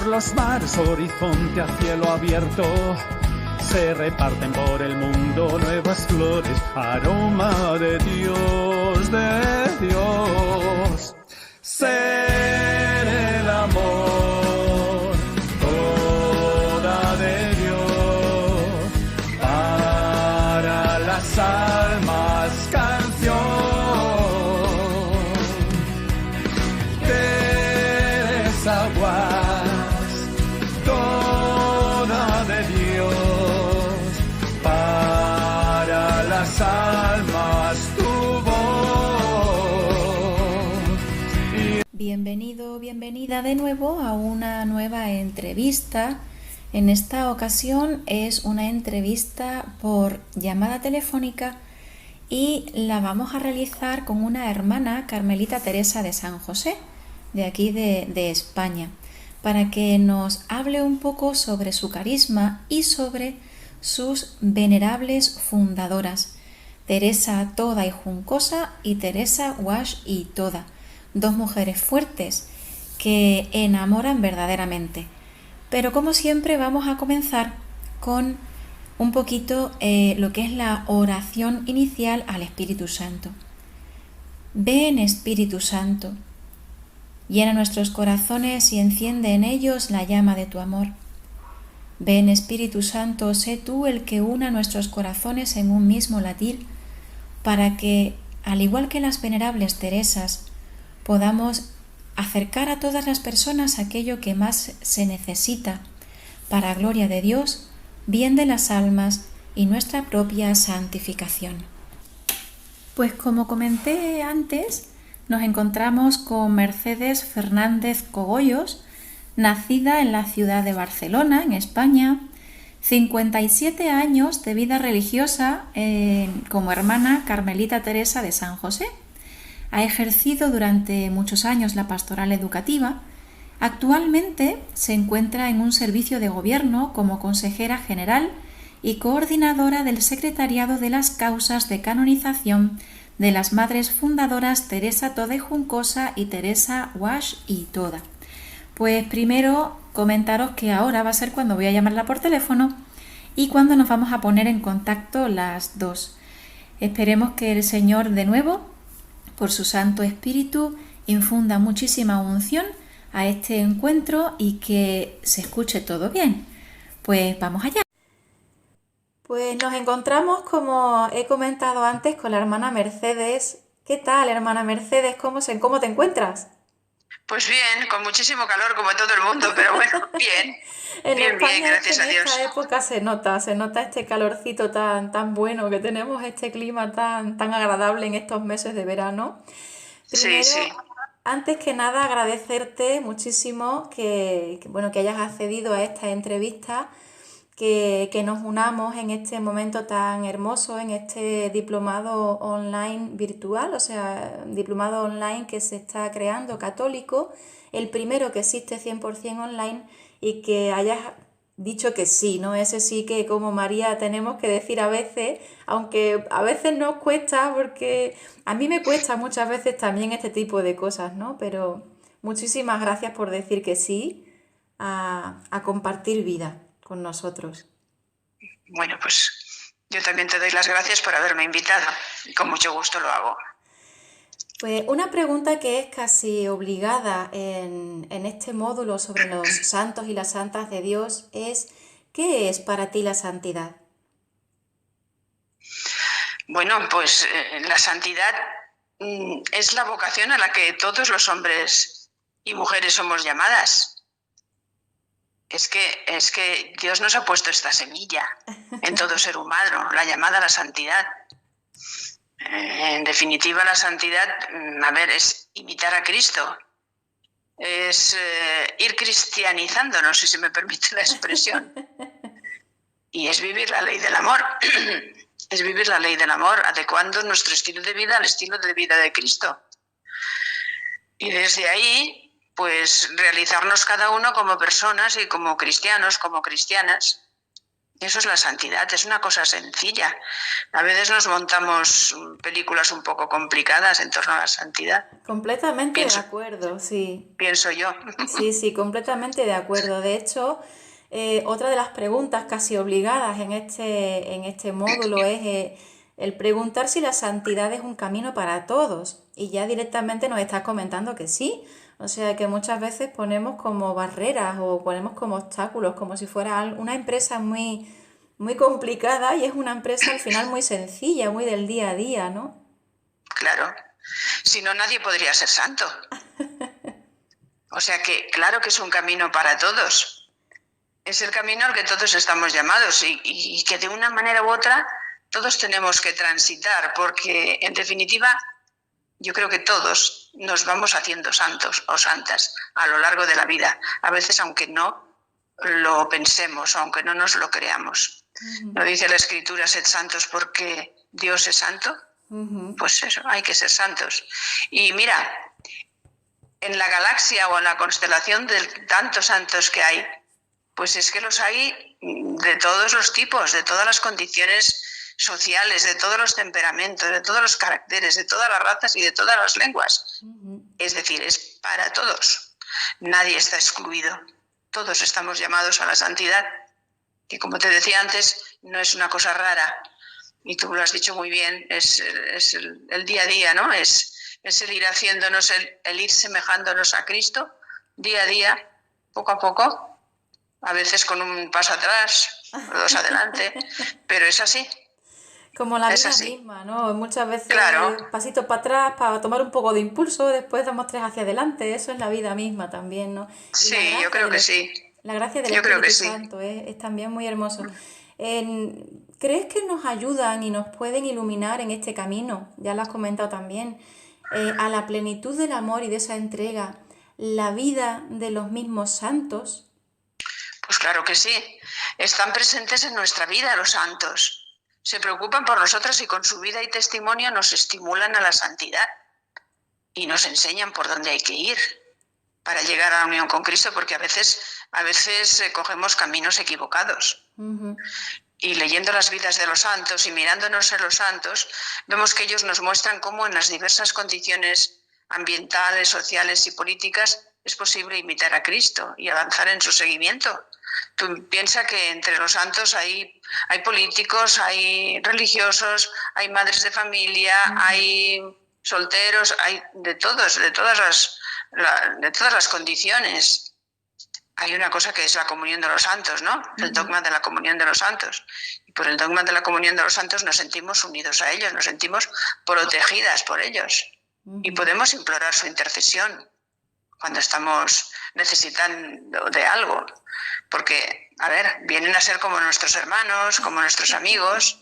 por los mares, horizonte a cielo abierto. Se reparten por el mundo nuevas flores, aroma de Dios, de Dios. Ser el amor, toda de Dios, para las almas canción. Aguas, toda de Dios, para las almas tu voz. Bienvenido, bienvenida de nuevo a una nueva entrevista. En esta ocasión es una entrevista por llamada telefónica y la vamos a realizar con una hermana, Carmelita Teresa de San José, de aquí de España, para que nos hable un poco sobre su carisma y sobre sus venerables fundadoras, Teresa Toda y Juncosa y Teresa Wash y Toda, dos mujeres fuertes que enamoran verdaderamente. Pero como siempre vamos a comenzar con un poquito lo que es la oración inicial al Espíritu Santo. Ven, Espíritu Santo, llena nuestros corazones y enciende en ellos la llama de tu amor. Ven, Espíritu Santo, sé tú el que una nuestros corazones en un mismo latir, para que, al igual que las venerables Teresas, podamos acercar a todas las personas aquello que más se necesita para gloria de Dios, bien de las almas y nuestra propia santificación. Pues como comenté antes, nos encontramos con Mercedes Fernández Cogollos, nacida en la ciudad de Barcelona, en España, 57 años de vida religiosa como hermana Carmelita Teresa de San José. Ha ejercido durante muchos años la pastoral educativa. Actualmente se encuentra en un servicio de gobierno como consejera general y coordinadora del Secretariado de las Causas de Canonización de las madres fundadoras Teresa Toda y Juncosa y Teresa Wash y Toda. Pues primero comentaros que ahora va a ser cuando voy a llamarla por teléfono y cuando nos vamos a poner en contacto las dos. Esperemos que el Señor de nuevo, por su Santo Espíritu, infunda muchísima unción a este encuentro y que se escuche todo bien. Pues vamos allá. Pues nos encontramos, como he comentado antes, con la hermana Mercedes. ¿Qué tal, hermana Mercedes? ¿Cómo te encuentras? Pues bien, con muchísimo calor como todo el mundo, pero bueno, bien. En Bien, España bien, gracias a en Dios. esta época se nota este calorcito tan bueno que tenemos, este clima tan agradable en estos meses de verano. Sí, Primero, sí. antes que nada, agradecerte muchísimo que hayas accedido a esta entrevista, que nos unamos en este momento tan hermoso, en este diplomado online virtual, o sea, diplomado online que se está creando católico, el primero que existe 100% online, y que hayas dicho que sí, ¿no? Ese sí que como María tenemos que decir a veces, aunque a veces nos cuesta, porque a mí me cuesta muchas veces también este tipo de cosas, ¿no? Pero muchísimas gracias por decir que sí a compartir vida con nosotros. Bueno, pues yo también te doy las gracias por haberme invitado y con mucho gusto lo hago. Pues una pregunta que es casi obligada en este módulo sobre los santos y las santas de Dios es: ¿qué es para ti la santidad? Bueno, pues la santidad es la vocación a la que todos los hombres y mujeres somos llamadas. Es que Dios nos ha puesto esta semilla en todo ser humano, la llamada a la santidad. En definitiva, la santidad, es imitar a Cristo, es ir cristianizándonos, si se me permite la expresión, y es vivir la ley del amor, es vivir la ley del amor, adecuando nuestro estilo de vida al estilo de vida de Cristo. Y desde ahí, pues realizarnos cada uno como personas y como cristianos, como cristianas, Eso es la santidad, es una cosa sencilla. A veces nos montamos películas un poco complicadas en torno a la santidad. Completamente de Pienso, acuerdo, sí. pienso yo. Sí, sí, completamente de acuerdo. De hecho, otra de las preguntas casi obligadas en este módulo es el preguntar si la santidad es un camino para todos. Y ya directamente nos estás comentando que sí. O sea que muchas veces ponemos como barreras o ponemos como obstáculos, como si fuera una empresa muy, muy complicada y es una empresa al final muy sencilla, muy del día a día, ¿no? Claro. Si no, nadie podría ser santo. O sea que, claro que es un camino para todos. Es el camino al que todos estamos llamados y que de una manera u otra todos tenemos que transitar, porque en definitiva yo creo que todos nos vamos haciendo santos o santas a lo largo de la vida, a veces aunque no lo pensemos, aunque no nos lo creamos. ¿No dice la Escritura, sed santos porque Dios es santo? Pues eso, hay que ser santos. Y mira, en la galaxia o en la constelación de tantos santos que hay, pues es que los hay de todos los tipos, de todas las condiciones sociales, de todos los temperamentos, de todos los caracteres, de todas las razas y de todas las lenguas. Es decir, es para todos. Nadie está excluido. Todos estamos llamados a la santidad, que como te decía antes, no es una cosa rara. Y tú lo has dicho muy bien, es el día a día, ¿no? Es el ir haciéndonos, el ir semejándonos a Cristo día a día, poco a poco, a veces con un paso atrás, o dos adelante, pero es así. Como la Es vida así. misma, ¿no? Muchas veces Claro, pasitos para atrás para tomar un poco de impulso, después damos tres hacia adelante, eso es la vida misma también, ¿no? Y sí, yo creo que sí. la gracia del Yo creo que Espíritu sí. Santo es también muy hermoso. ¿Crees que nos ayudan y nos pueden iluminar en este camino? Ya lo has comentado también, a la plenitud del amor y de esa entrega, la vida de los mismos santos. Pues claro que sí. Están presentes en nuestra vida los santos. Se preocupan por nosotros y con su vida y testimonio nos estimulan a la santidad y nos enseñan por dónde hay que ir para llegar a la unión con Cristo, porque a veces cogemos caminos equivocados. Y leyendo las vidas de los santos y mirándonos en los santos, vemos que ellos nos muestran cómo en las diversas condiciones ambientales, sociales y políticas es posible imitar a Cristo y avanzar en su seguimiento. Tú piensas que entre los santos hay políticos, hay religiosos, hay madres de familia, hay solteros, hay de todos, de todas las condiciones. Hay una cosa que es la comunión de los santos, ¿no? El dogma de la comunión de los santos. Y por el dogma de la comunión de los santos nos sentimos unidos a ellos, nos sentimos protegidas por ellos. Y podemos implorar su intercesión cuando estamos necesitando de algo. Porque, a ver, vienen a ser como nuestros hermanos, como nuestros amigos.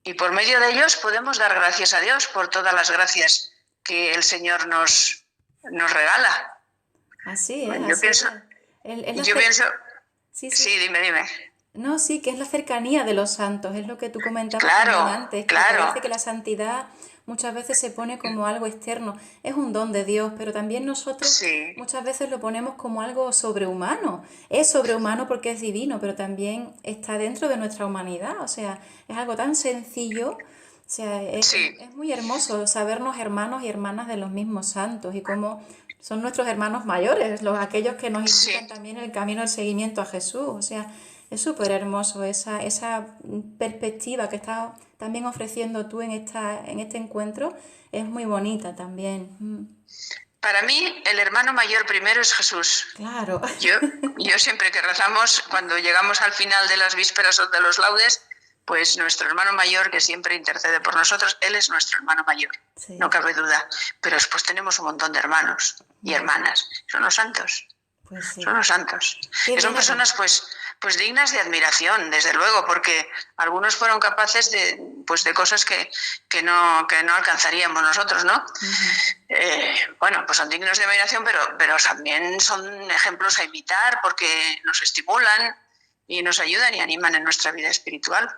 Y por medio de ellos podemos dar gracias a Dios por todas las gracias que el Señor nos regala. Así es, Yo así pienso... es. Sí, sí. Sí, dime. No, sí, que es la cercanía de los santos, es lo que tú comentabas Claro, también antes, que claro. parece que la santidad muchas veces se pone como algo externo, es un don de Dios, pero también nosotros Sí. muchas veces lo ponemos como algo sobrehumano. Es sobrehumano porque es divino, pero también está dentro de nuestra humanidad, o sea, es algo tan sencillo, o sea, Sí. es muy hermoso sabernos hermanos y hermanas de los mismos santos y cómo son nuestros hermanos mayores, aquellos que nos indican Sí. también el camino del seguimiento a Jesús, o sea, es súper hermoso esa perspectiva que estás también ofreciendo tú en este encuentro, es muy bonita también. Para mí, el hermano mayor primero es Jesús. Claro. Yo siempre que rezamos, cuando llegamos al final de las vísperas o de los laudes, pues nuestro hermano mayor, que siempre intercede por nosotros, él es nuestro hermano mayor, Sí. no cabe duda. Pero después tenemos un montón de hermanos y hermanas, son los santos. Pues sí. Son los santos. Qué Que son bien. personas pues dignas de admiración, desde luego, porque algunos fueron capaces de cosas que no alcanzaríamos nosotros, ¿no? Bueno, pues son dignos de admiración, pero también son ejemplos a imitar porque nos estimulan y nos ayudan y animan en nuestra vida espiritual.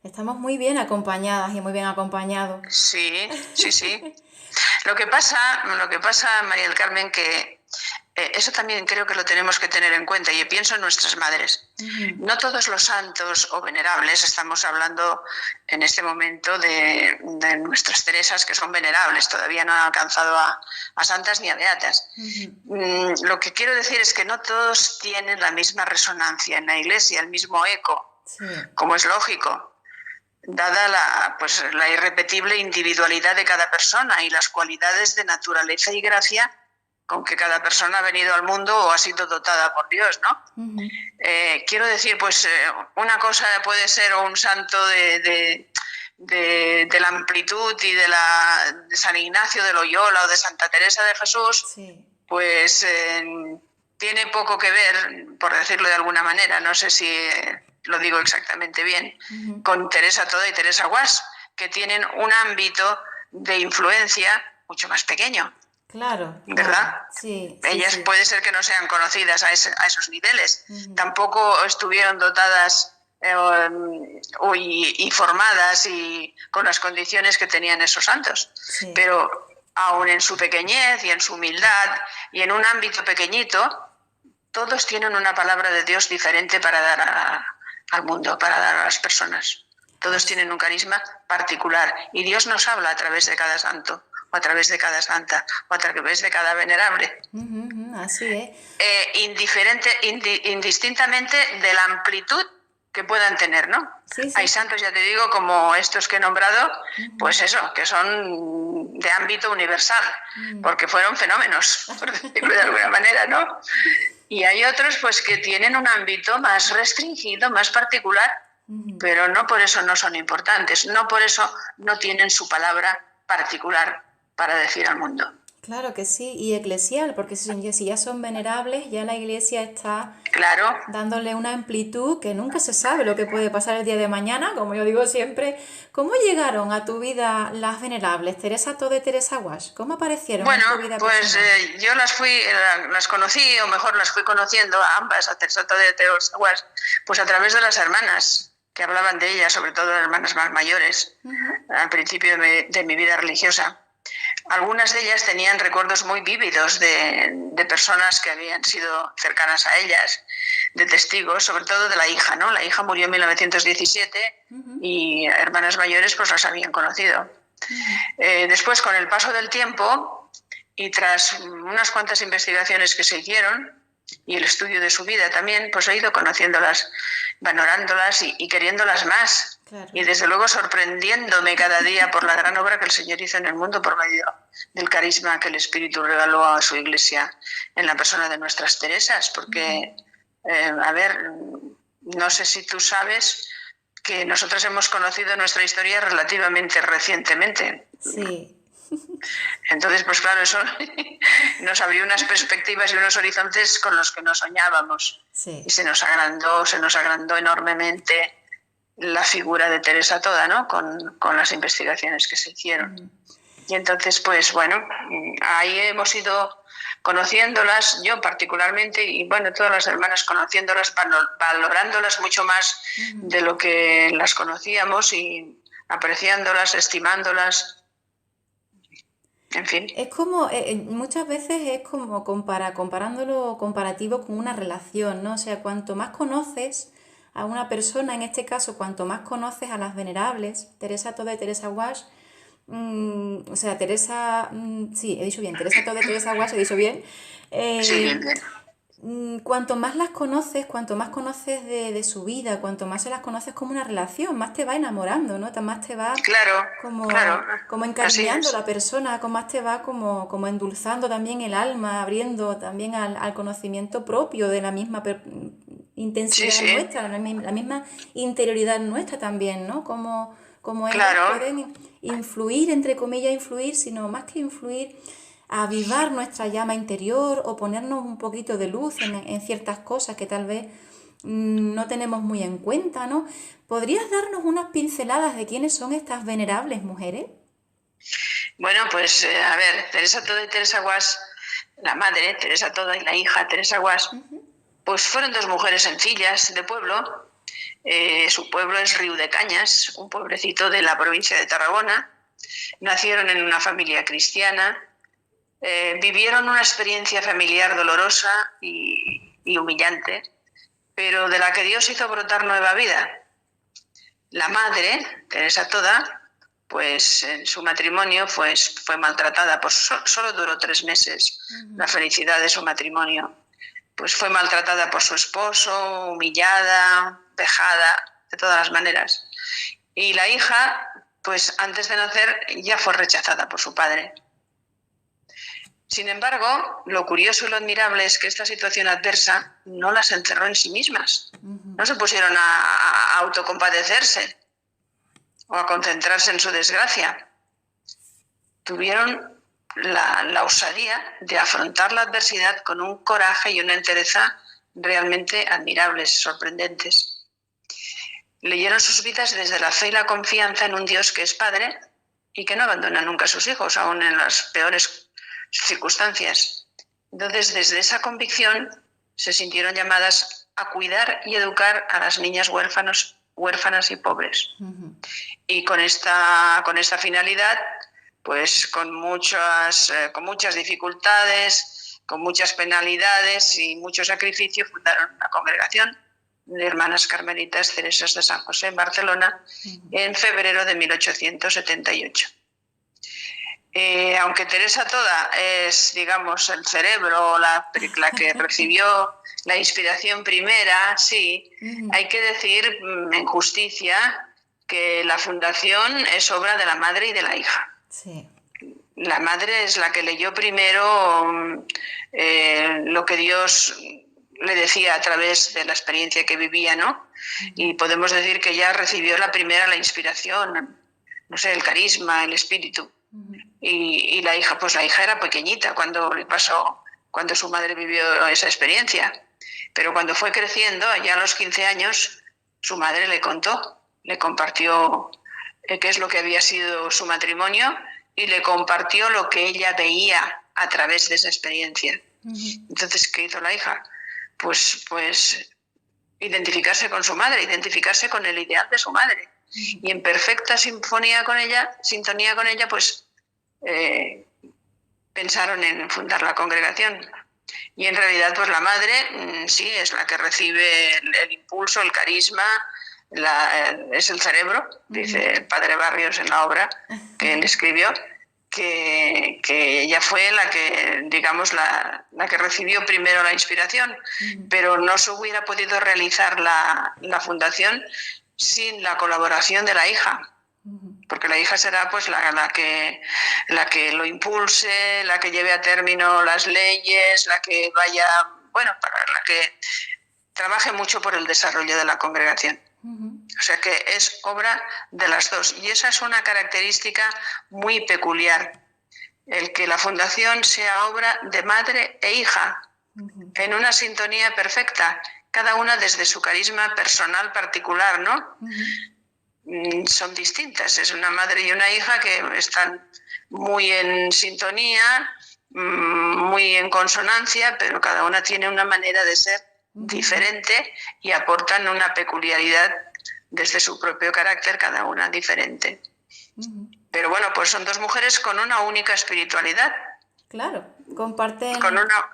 Estamos muy bien acompañadas y muy bien acompañados. Sí. Lo que pasa, María del Carmen, que eso también creo que lo tenemos que tener en cuenta, y pienso en nuestras madres. No todos los santos o venerables, estamos hablando en este momento de nuestras Teresas, que son venerables, todavía no han alcanzado a santas ni a beatas. Lo que quiero decir es que no todos tienen la misma resonancia en la Iglesia, el mismo eco, como es lógico, dada la irrepetible individualidad de cada persona y las cualidades de naturaleza y gracia con que cada persona ha venido al mundo o ha sido dotada por Dios, ¿no? Quiero decir, pues una cosa puede ser un santo de la amplitud y de San Ignacio de Loyola o de Santa Teresa de Jesús, pues tiene poco que ver, por decirlo de alguna manera, no sé si lo digo exactamente bien, con Teresa Toda y Teresa Guas, que tienen un ámbito de influencia mucho más pequeño. Claro. ¿Verdad? Sí. Ellas puede ser que no sean conocidas a esos niveles. Tampoco estuvieron dotadas y formadas y con las condiciones que tenían esos santos. Pero aun en su pequeñez y en su humildad y en un ámbito pequeñito, todos tienen una palabra de Dios diferente para dar al mundo, para dar a las personas. Todos tienen un carisma particular y Dios nos habla a través de cada santo, o a través de cada santa, o a través de cada venerable. Así es. Indistintamente de la amplitud que puedan tener, ¿no? Hay santos, ya te digo, como estos que he nombrado, pues eso, que son de ámbito universal, porque fueron fenómenos, por decirlo de alguna manera, ¿no? Y hay otros pues que tienen un ámbito más restringido, más particular, pero no por eso no son importantes, no por eso no tienen su palabra particular para decir al mundo. Claro que sí, y eclesial, porque si ya son venerables, ya la Iglesia está dándole una amplitud que nunca se sabe lo que puede pasar el día de mañana, como yo digo siempre. ¿Cómo llegaron a tu vida las venerables, Teresa Toda y Teresa Guas? ¿Cómo aparecieron en tu vida personal? Yo las conocí, o mejor las fui conociendo a ambas, a Teresa Toda y a Teresa Guas, pues a través de las hermanas que hablaban de ellas, sobre todo las hermanas más mayores, al principio de mi vida religiosa. Algunas de ellas tenían recuerdos muy vívidos de personas que habían sido cercanas a ellas, de testigos, sobre todo de la hija, ¿no? La hija murió en 1917 y hermanas mayores pues las habían conocido. Después, con el paso del tiempo y tras unas cuantas investigaciones que se hicieron y el estudio de su vida también, pues he ido conociéndolas, valorándolas y queriéndolas más. Claro. Y desde luego sorprendiéndome cada día por la gran obra que el Señor hizo en el mundo por medio del carisma que el Espíritu regaló a su Iglesia en la persona de nuestras Teresas, porque, no sé si tú sabes que nosotros hemos conocido nuestra historia relativamente recientemente. Sí. Entonces, pues claro, eso nos abrió unas perspectivas y unos horizontes con los que no soñábamos. Sí. Y se nos agrandó enormemente la figura de Teresa Toda, ¿no? Con las investigaciones que se hicieron. Y entonces, pues bueno, ahí hemos ido conociéndolas, yo particularmente, y bueno, todas las hermanas conociéndolas, valorándolas mucho más de lo que las conocíamos y apreciándolas, estimándolas. En fin. Es como, muchas veces es como comparativo con una relación, ¿no? O sea, cuanto más conoces a una persona, en este caso, cuanto más conoces a las venerables, Teresa Toda y Teresa Guas, Teresa Toda y Teresa Guas, he dicho bien. Sí. Cuanto más las conoces, cuanto más conoces de su vida, cuanto más se las conoces como una relación, más te va enamorando, ¿no? Más te va como encariñando la persona, más te va como endulzando también el alma, abriendo también al conocimiento propio de la misma intensidad nuestra, la misma interioridad nuestra también, ¿no? Como ellos pueden influir, entre comillas, sino más que influir, avivar nuestra llama interior o ponernos un poquito de luz en ciertas cosas que tal vez no tenemos muy en cuenta, ¿no? ¿Podrías darnos unas pinceladas de quiénes son estas venerables mujeres? Bueno, pues Teresa Toda y Teresa Guas, la madre Teresa Toda y la hija Teresa Guas, pues fueron dos mujeres sencillas de pueblo. Su pueblo es Riudecañas, un pueblecito de la provincia de Tarragona. Nacieron en una familia cristiana. vivieron una experiencia familiar dolorosa y humillante, pero de la que Dios hizo brotar nueva vida. La madre, Teresa Toda, pues en su matrimonio pues, fue maltratada, pues solo duró 3 meses la felicidad de su matrimonio. Pues fue maltratada por su esposo, humillada, vejada, de todas las maneras. Y la hija, pues antes de nacer, ya fue rechazada por su padre. Sin embargo, lo curioso y lo admirable es que esta situación adversa no las encerró en sí mismas. No se pusieron a autocompadecerse o a concentrarse en su desgracia. Tuvieron la osadía de afrontar la adversidad con un coraje y una entereza realmente admirables, sorprendentes. Leyeron sus vidas desde la fe y la confianza en un Dios que es Padre y que no abandona nunca a sus hijos, aun en las peores circunstancias. Entonces, desde esa convicción, se sintieron llamadas a cuidar y educar a las niñas huérfanas y pobres. Y con esta finalidad, pues con muchas dificultades, con muchas penalidades y mucho sacrificio, fundaron una congregación de hermanas carmelitas Teresas de San José en Barcelona en febrero de 1878. Aunque Teresa Toda es, digamos, el cerebro, la que recibió la inspiración primera, sí, hay que decir en justicia que la fundación es obra de la madre y de la hija. Sí. La madre es la que leyó primero lo que Dios le decía a través de la experiencia que vivía, ¿no? Y podemos decir que ella recibió la inspiración, no sé, el carisma, el espíritu. Y la hija, pues la hija era pequeñita cuando su madre vivió esa experiencia. Pero cuando fue creciendo, allá a los 15 años, su madre le compartió qué es lo que había sido su matrimonio y le compartió lo que ella veía a través de esa experiencia. Entonces, ¿qué hizo la hija? Pues identificarse con su madre, identificarse con el ideal de su madre. Y en perfecta sintonía con ella, pues pensaron en fundar la congregación. Y en realidad, pues la madre sí es la que recibe el impulso, el carisma, es el cerebro, dice el padre Barrios en la obra que él escribió, que ella fue la que, digamos, la que recibió primero la inspiración, pero no se hubiera podido realizar la fundación sin la colaboración de la hija, porque la hija será pues la que lo impulse, la que lleve a término las leyes, la que vaya, la que trabaje mucho por el desarrollo de la congregación. O sea que es obra de las dos. Y esa es una característica muy peculiar, el que la fundación sea obra de madre e hija, en una sintonía perfecta, cada una desde su carisma personal particular, ¿no? Son distintas, es una madre y una hija que están muy en sintonía, muy en consonancia, pero cada una tiene una manera de ser diferente y aportan una peculiaridad desde su propio carácter, cada una diferente. Pero bueno, pues son dos mujeres con una única espiritualidad. Claro, comparten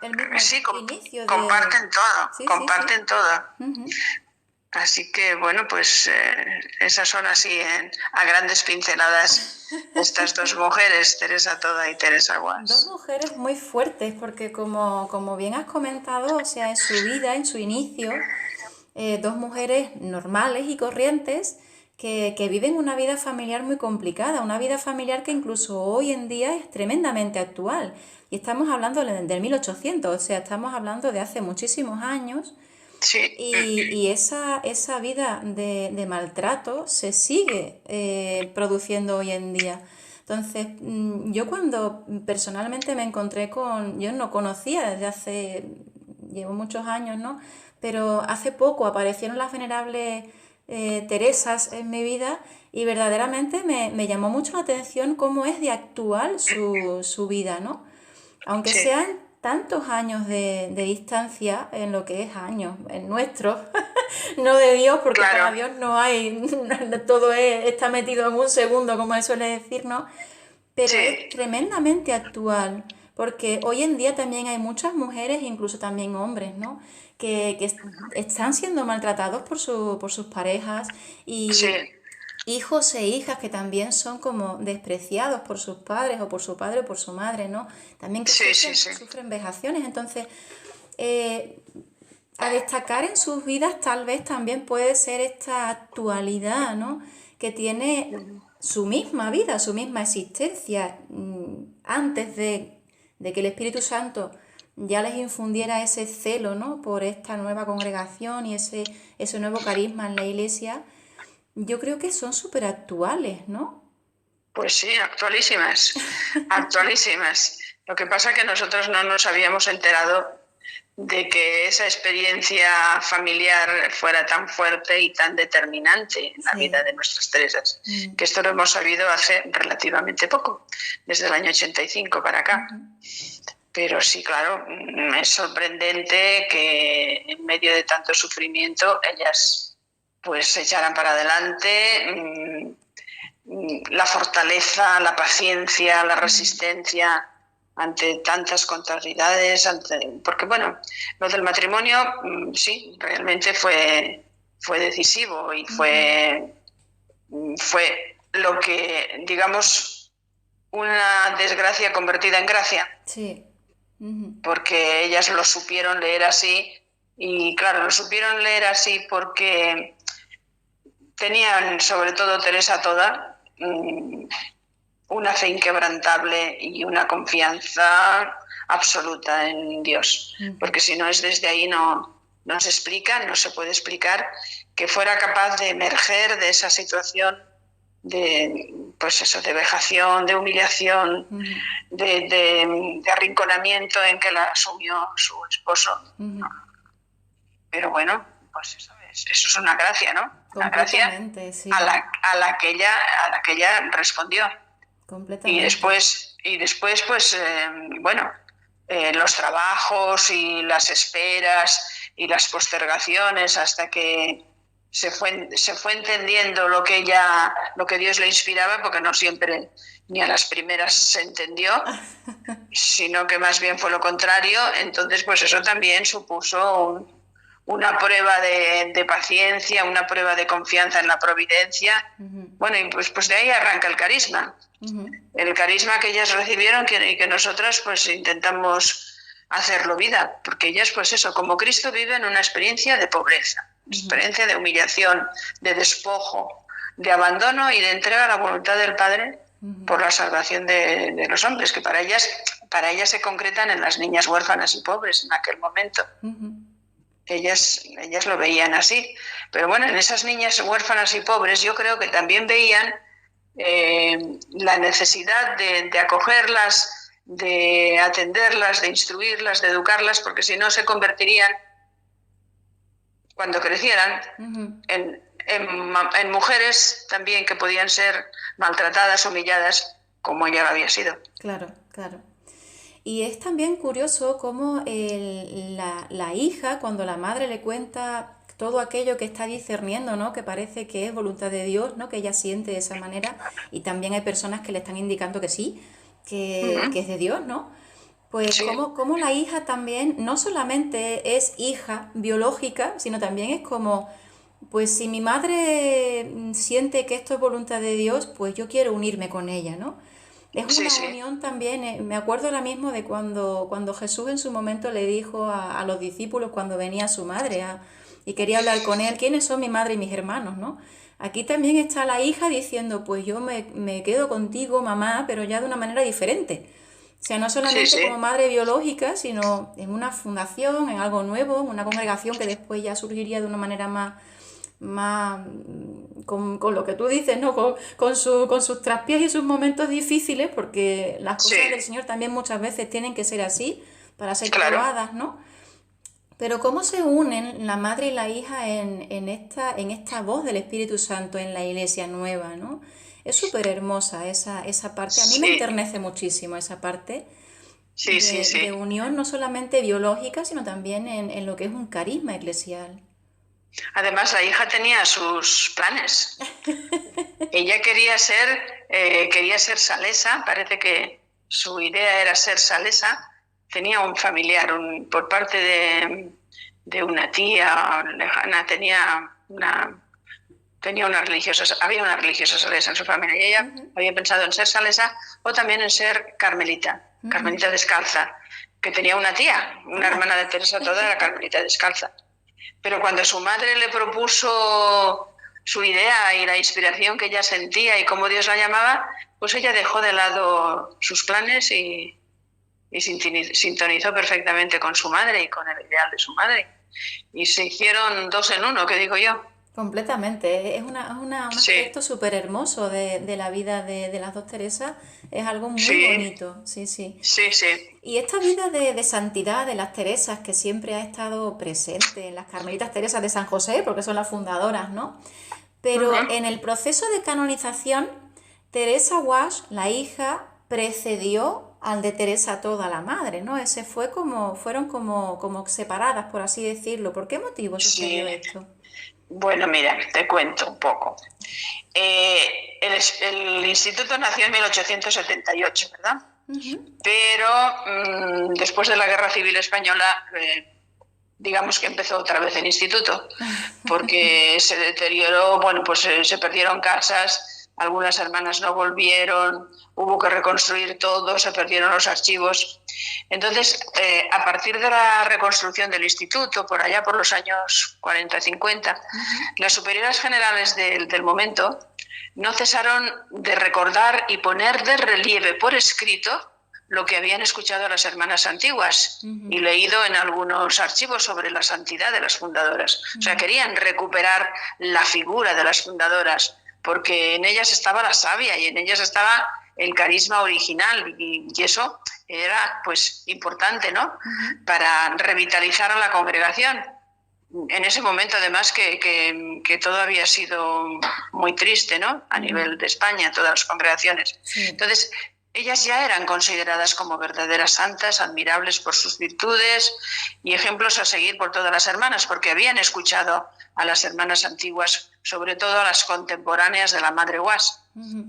el mismo inicio. Comparten todo, sí, comparten todo. Así que, bueno, pues esas son así a grandes pinceladas estas dos mujeres, Teresa Toda y Teresa Guas. Dos mujeres muy fuertes, porque como bien has comentado, o sea, en su vida, en su inicio, dos mujeres normales y corrientes que viven una vida familiar muy complicada, una vida familiar que incluso hoy en día es tremendamente actual. Y estamos hablando del 1800, o sea, estamos hablando de hace muchísimos años. Sí. Y esa vida de maltrato se sigue produciendo hoy en día. Entonces, yo cuando personalmente me encontré yo no conocía llevo muchos años, ¿no? Pero hace poco aparecieron las venerables Teresas en mi vida y verdaderamente me llamó mucho la atención cómo es de actual su vida, ¿no? Aunque sean tantos años de distancia en lo que es años, en nuestros, no de Dios, porque para Dios no hay, todo está metido en un segundo, como él suele decir, ¿no? Pero es tremendamente actual, porque hoy en día también hay muchas mujeres, incluso también hombres, ¿no? Que están siendo maltratados por sus parejas Sí, y hijos e hijas que también son como despreciados por sus padres o por su padre o por su madre, ¿no? También que sí, sí, sí. sufren vejaciones. Entonces, eh, a destacar en sus vidas tal vez también puede ser esta actualidad, ¿no? Que tiene su misma vida, su misma existencia, antes de que el Espíritu Santo ya les infundiera ese celo, ¿no? Por esta nueva congregación y ese nuevo carisma en la iglesia. Yo creo que son súper actuales, ¿no? Pues sí, actualísimas, actualísimas. Lo que pasa es que nosotros no nos habíamos enterado de que esa experiencia familiar fuera tan fuerte y tan determinante en la Sí. vida de nuestras Teresas, que esto lo hemos sabido hace relativamente poco, desde el año 85 para acá. Pero sí, claro, es sorprendente que en medio de tanto sufrimiento ellas pues se echaran para adelante, la fortaleza, la paciencia, la resistencia ante tantas contrariedades, porque bueno, lo del matrimonio sí, realmente fue decisivo y fue lo que, digamos, una desgracia convertida en gracia. Sí. Porque ellas lo supieron leer así y claro, lo supieron leer así porque tenían, sobre todo Teresa toda, una fe inquebrantable y una confianza absoluta en Dios, porque si no es desde ahí no se explica, no se puede explicar que fuera capaz de emerger de esa situación de, pues eso, de vejación, de humillación, de arrinconamiento en que la asumió su esposo. Pero bueno, pues eso es una gracia, ¿no? Una gracia Sí. a la que ella respondió. Completamente. Y después pues, bueno, los trabajos y las esperas y las postergaciones hasta que se fue entendiendo lo que Dios le inspiraba, porque no siempre ni a las primeras se entendió, sino que más bien fue lo contrario. Entonces, pues eso también supuso una prueba de paciencia, una prueba de confianza en la providencia. Bueno, y pues de ahí arranca el carisma. El carisma que ellas recibieron y que nosotras pues intentamos hacerlo vida, porque ellas pues eso, como Cristo, viven una experiencia de pobreza, experiencia de humillación, de despojo, de abandono y de entrega a la voluntad del Padre por la salvación de los hombres, que para ellas se concretan en las niñas huérfanas y pobres en aquel momento. Ellas lo veían así, pero bueno, en esas niñas huérfanas y pobres yo creo que también veían la necesidad de acogerlas, de atenderlas, de instruirlas, de educarlas, porque si no se convertirían, cuando crecieran, en mujeres también que podían ser maltratadas, humilladas, como ella lo había sido. Claro, claro. Y es también curioso cómo la hija, cuando la madre le cuenta todo aquello que está discerniendo, ¿no? Que parece que es voluntad de Dios, ¿no? Que ella siente de esa manera, y también hay personas que le están indicando que sí, que es de Dios, ¿no? Pues Sí. como la hija también no solamente es hija biológica, sino también es como, pues si mi madre siente que esto es voluntad de Dios, pues yo quiero unirme con ella, ¿no? Es una Sí. unión también, me acuerdo ahora mismo de cuando Jesús en su momento le dijo a los discípulos cuando venía su madre y quería hablar con él, ¿quiénes son mi madre y mis hermanos, no? Aquí también está la hija diciendo, pues yo me quedo contigo, mamá, pero ya de una manera diferente. O sea, no solamente Sí. como madre biológica, sino en una fundación, en algo nuevo, en una congregación que después ya surgiría de una manera más con lo que tú dices, ¿no? Con sus traspiés y sus momentos difíciles, porque las cosas Sí. del Señor también muchas veces tienen que ser así para ser Claro. probadas, ¿no? Pero cómo se unen la madre y la hija en esta voz del Espíritu Santo en la iglesia nueva, ¿no? Es súper hermosa esa parte. A mí me Sí. enternece muchísimo esa parte Sí. de unión no solamente biológica, sino también en lo que es un carisma eclesial. Además, la hija tenía sus planes. Ella quería ser salesa, parece que su idea era ser salesa, tenía un familiar, por parte de una tía lejana, había una religiosa salesa en su familia y ella había pensado en ser salesa o también en ser carmelita, carmelita descalza, que tenía una tía, una hermana de Teresa Toda, la carmelita descalza. Pero cuando su madre le propuso su idea y la inspiración que ella sentía y cómo Dios la llamaba, pues ella dejó de lado sus planes y sintonizó perfectamente con su madre y con el ideal de su madre. Y se hicieron dos en uno, que digo yo. Completamente, es un Sí, aspecto súper hermoso de la vida de las dos Teresas, es algo muy sí, bonito, sí, sí. sí, sí. Y esta vida de santidad de las Teresas que siempre ha estado presente en las Carmelitas Teresas de San José, porque son las fundadoras, ¿no? Pero en el proceso de canonización, Teresa Guasch, la hija, precedió al de Teresa Toda, la madre, ¿no? Fueron como separadas, por así decirlo. ¿Por qué motivo sucedió Sí. esto? Bueno, mira, te cuento un poco. El instituto nació en 1878, ¿verdad? Pero después de la Guerra Civil Española, digamos que empezó otra vez el instituto, porque se deterioró, bueno, pues se perdieron casas, algunas hermanas no volvieron, hubo que reconstruir todo, se perdieron los archivos. Entonces, a partir de la reconstrucción del instituto, por allá por los años 40-50, las superiores generales del momento no cesaron de recordar y poner de relieve por escrito lo que habían escuchado las hermanas antiguas y leído en algunos archivos sobre la santidad de las fundadoras. O sea, querían recuperar la figura de las fundadoras, porque en ellas estaba la savia y en ellas estaba el carisma original, y eso era pues importante, ¿no? Para revitalizar a la congregación. En ese momento, además, que todo había sido muy triste, ¿no? A nivel de España, todas las congregaciones. Sí. Entonces, ellas ya eran consideradas como verdaderas santas, admirables por sus virtudes y ejemplos a seguir por todas las hermanas, porque habían escuchado a las hermanas antiguas, sobre todo a las contemporáneas de la Madre Guasch.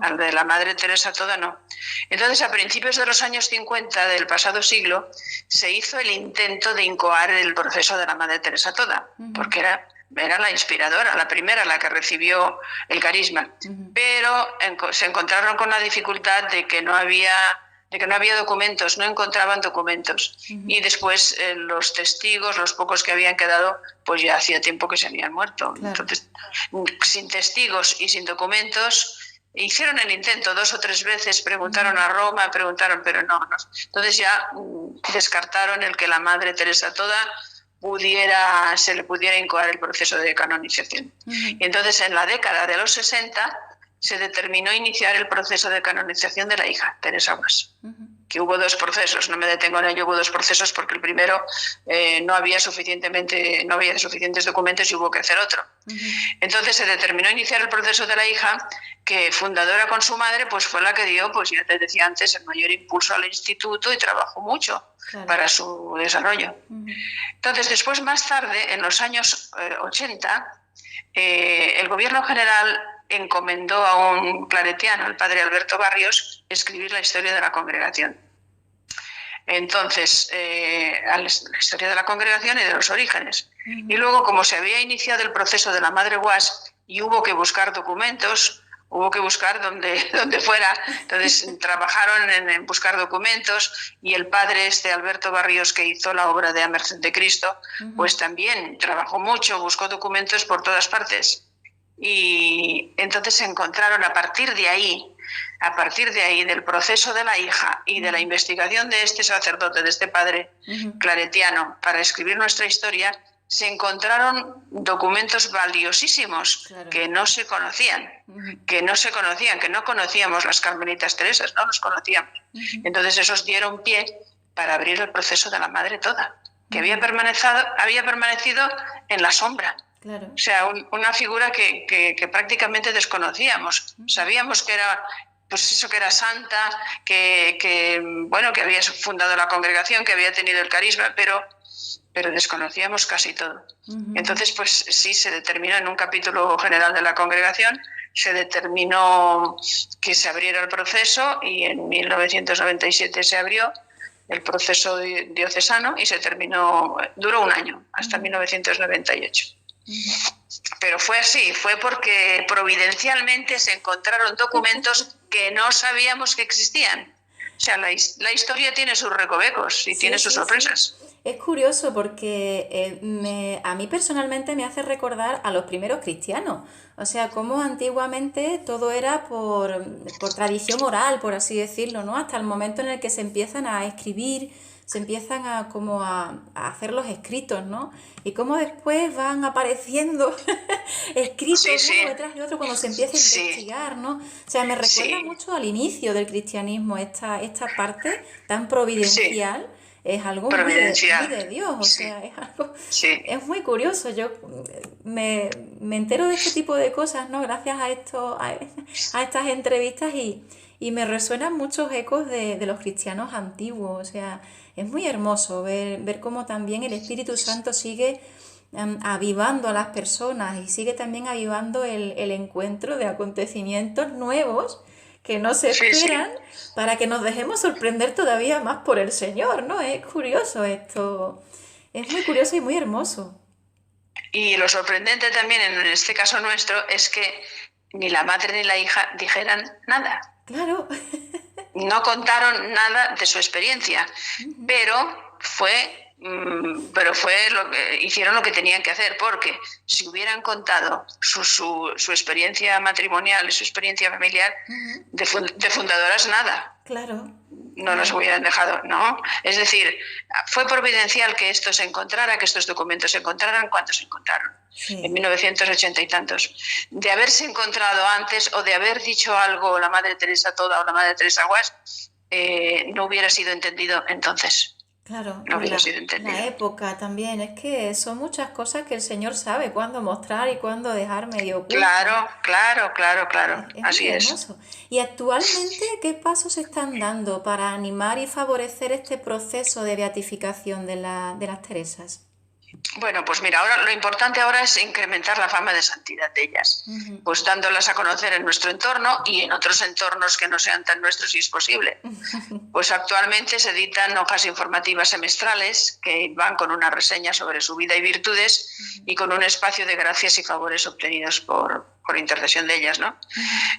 Al de la Madre Teresa Toda no. Entonces, a principios de los años 50 del pasado siglo, se hizo el intento de incoar el proceso de la Madre Teresa Toda, porque era la inspiradora, la primera, la que recibió el carisma. Pero se encontraron con la dificultad de que no había documentos, no encontraban documentos. Y después los testigos, los pocos que habían quedado, pues ya hacía tiempo que se habían muerto. Claro. Entonces, sin testigos y sin documentos, hicieron el intento 2 o 3 veces, preguntaron a Roma, pero no. Entonces ya descartaron el que la Madre Teresa Toda se le pudiera incoar el proceso de canonización. Y entonces en la década de los 60 se determinó iniciar el proceso de canonización de la hija, Teresa Guasch. Que hubo 2 procesos, no me detengo en ello, hubo 2 procesos porque el primero no había suficientes documentos y hubo que hacer otro. Entonces se determinó iniciar el proceso de la hija, que fundadora con su madre, pues fue la que dio, pues ya te decía antes, el mayor impulso al instituto y trabajó mucho para su desarrollo. Entonces después, más tarde, en los años 80, el gobierno general encomendó a un claretiano, el padre Alberto Barrios, escribir la historia de la congregación. Entonces, la historia de la congregación y de los orígenes. Y luego, como se había iniciado el proceso de la Madre Guasch y hubo que buscar documentos, hubo que buscar donde fuera. Entonces trabajaron en buscar documentos y el padre Alberto Barrios, que hizo la obra de A Merced de Cristo, pues también trabajó mucho, buscó documentos por todas partes. Y entonces se encontraron a partir de ahí, del proceso de la hija y de la investigación de este sacerdote, de este padre claretiano, para escribir nuestra historia, se encontraron documentos valiosísimos que no se conocían, que no conocíamos las Carmelitas Teresas, no los conocíamos. Entonces esos dieron pie para abrir el proceso de la Madre Toda, que había permanecido en la sombra. Claro. O sea, una figura que prácticamente desconocíamos. Sabíamos que era, pues eso, que era santa, que había fundado la congregación, que había tenido el carisma, pero desconocíamos casi todo. Entonces, pues sí, se determinó en un capítulo general de la congregación se determinó que se abriera el proceso y en 1997 se abrió el proceso diocesano y se terminó, duró un año, hasta 1998. Pero fue así, fue porque providencialmente se encontraron documentos que no sabíamos que existían. O sea, la historia tiene sus recovecos y tiene sus sorpresas. Sí. Es curioso porque a mí personalmente me hace recordar a los primeros cristianos. O sea, cómo antiguamente todo era por tradición oral, por así decirlo, ¿no? Hasta el momento en el que se empiezan a escribir, se empiezan a hacer los escritos, ¿no? Y cómo después van apareciendo escritos uno detrás de otro cuando se empieza a investigar, ¿no? O sea, me recuerda mucho al inicio del cristianismo, esta parte tan providencial. Es algo muy de Dios, o sea, es algo, es muy curioso. Yo me entero de este tipo de cosas, ¿no? Gracias a estas entrevistas y me resuenan muchos ecos de los cristianos antiguos, o sea, es muy hermoso ver cómo también el Espíritu Santo sigue avivando a las personas y sigue también avivando el encuentro de acontecimientos nuevos que no se esperan, para que nos dejemos sorprender todavía más por el Señor, ¿no? Es curioso esto, es muy curioso y muy hermoso. Y lo sorprendente también en este caso nuestro es que ni la madre ni la hija dijeran nada. Claro. No contaron nada de su experiencia, pero fue lo que hicieron lo que tenían que hacer, porque si hubieran contado su experiencia matrimonial y su experiencia familiar, de fundadoras nada. Claro. No nos hubieran dejado, ¿no? Es decir, fue providencial que esto se encontrara, que estos documentos se encontraran cuando se encontraron, en 1980 y tantos. De haberse encontrado antes o de haber dicho algo la Madre Teresa Toda o la Madre Teresa Guas, no hubiera sido entendido entonces. Claro, no hubiera sido entendido. La época también, es que son muchas cosas que el Señor sabe cuándo mostrar y cuándo dejar medio oculto. Claro, así es. Hermoso. Y actualmente, ¿qué pasos se están dando para animar y favorecer este proceso de beatificación de las Teresas? Bueno, pues mira, ahora lo importante ahora es incrementar la fama de santidad de ellas, pues dándolas a conocer en nuestro entorno y en otros entornos que no sean tan nuestros si es posible. Pues actualmente se editan hojas informativas semestrales que van con una reseña sobre su vida y virtudes y con un espacio de gracias y favores obtenidos por intercesión de ellas, ¿no?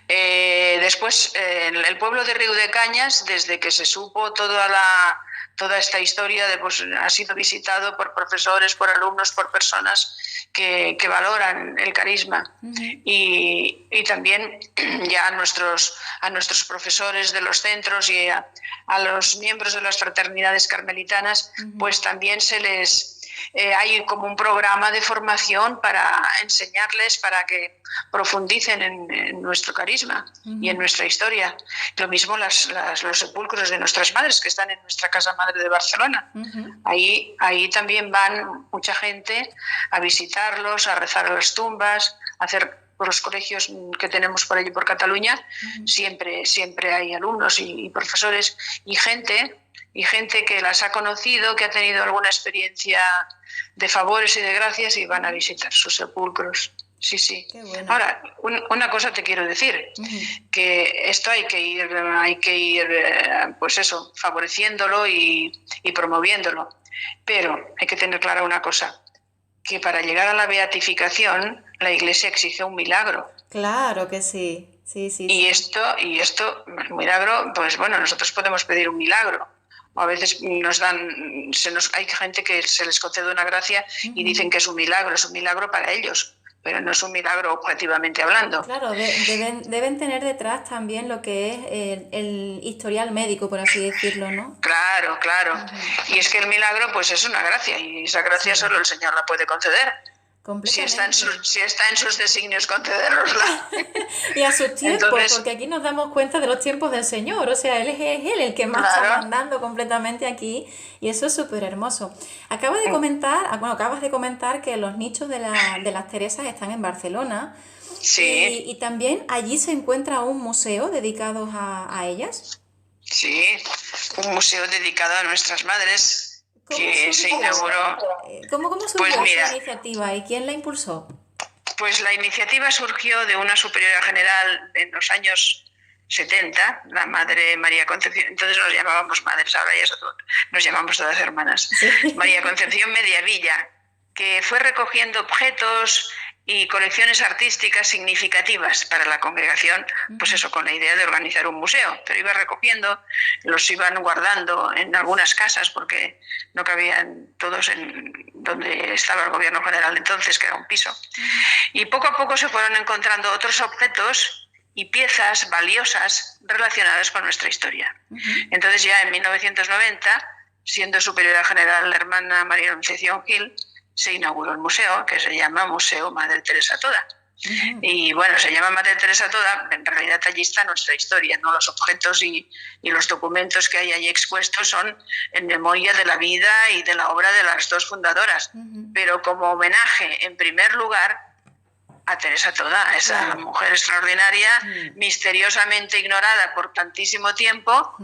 Después, el pueblo de Riudecañas, desde que se supo toda esta historia ha sido visitado por profesores, por alumnos, por personas que valoran el carisma y también ya a nuestros profesores de los centros y a los miembros de las fraternidades carmelitanas, pues también hay como un programa de formación para enseñarles, para que profundicen en nuestro carisma y en nuestra historia. Lo mismo los sepulcros de nuestras madres que están en nuestra Casa Madre de Barcelona. Ahí también van mucha gente a visitarlos, a rezar a las tumbas, a hacer por los colegios que tenemos por allí por Cataluña. Siempre hay alumnos y profesores y gente que las ha conocido, que ha tenido alguna experiencia de favores y de gracias y van a visitar sus sepulcros. Sí. Qué bueno. Ahora, una cosa te quiero decir, que esto hay que ir pues eso, favoreciéndolo y promoviéndolo. Pero hay que tener clara una cosa, que para llegar a la beatificación la Iglesia exige un milagro. Claro que sí. Y esto, el milagro, pues bueno, nosotros podemos pedir un milagro. O a veces hay gente que se les concede una gracia y dicen que es un milagro para ellos, pero no es un milagro objetivamente hablando. Claro, deben tener detrás también lo que es el historial médico, por así decirlo, ¿no? Claro. Y es que el milagro pues es una gracia y esa gracia solo el Señor la puede conceder. Si está en sus designios concederosla. Y a sus tiempos, entonces, porque aquí nos damos cuenta de los tiempos del Señor, o sea, Él es Él el que más está mandando completamente aquí, y eso es súper hermoso. Acabas de comentar que los nichos de las Teresas están en Barcelona, y también allí se encuentra un museo dedicado a ellas. Sí, un museo dedicado a nuestras madres, que se inauguró. ¿Cómo surgió esa iniciativa y quién la impulsó? Pues la iniciativa surgió de una superiora general en los años 70, la madre María Concepción, entonces nos llamábamos madres, ahora ya nos llamamos todas hermanas, Sí. María Concepción Mediavilla, que fue recogiendo objetos y colecciones artísticas significativas para la congregación, pues eso, con la idea de organizar un museo, pero iba recogiendo, los iban guardando en algunas casas porque no cabían todos en donde estaba el gobierno general entonces, que era un piso, y poco a poco se fueron encontrando otros objetos y piezas valiosas relacionadas con nuestra historia. Entonces ya en 1990, siendo superiora general la hermana María Concepción Gil, se inauguró el museo, que se llama Museo Madre Teresa Toda. Y bueno, se llama Madre Teresa Toda, en realidad allí está nuestra historia, ¿no? Los objetos y los documentos que hay allí expuestos son en memoria de la vida y de la obra de las dos fundadoras, pero como homenaje, en primer lugar, a Teresa Toda, esa mujer extraordinaria, misteriosamente ignorada por tantísimo tiempo,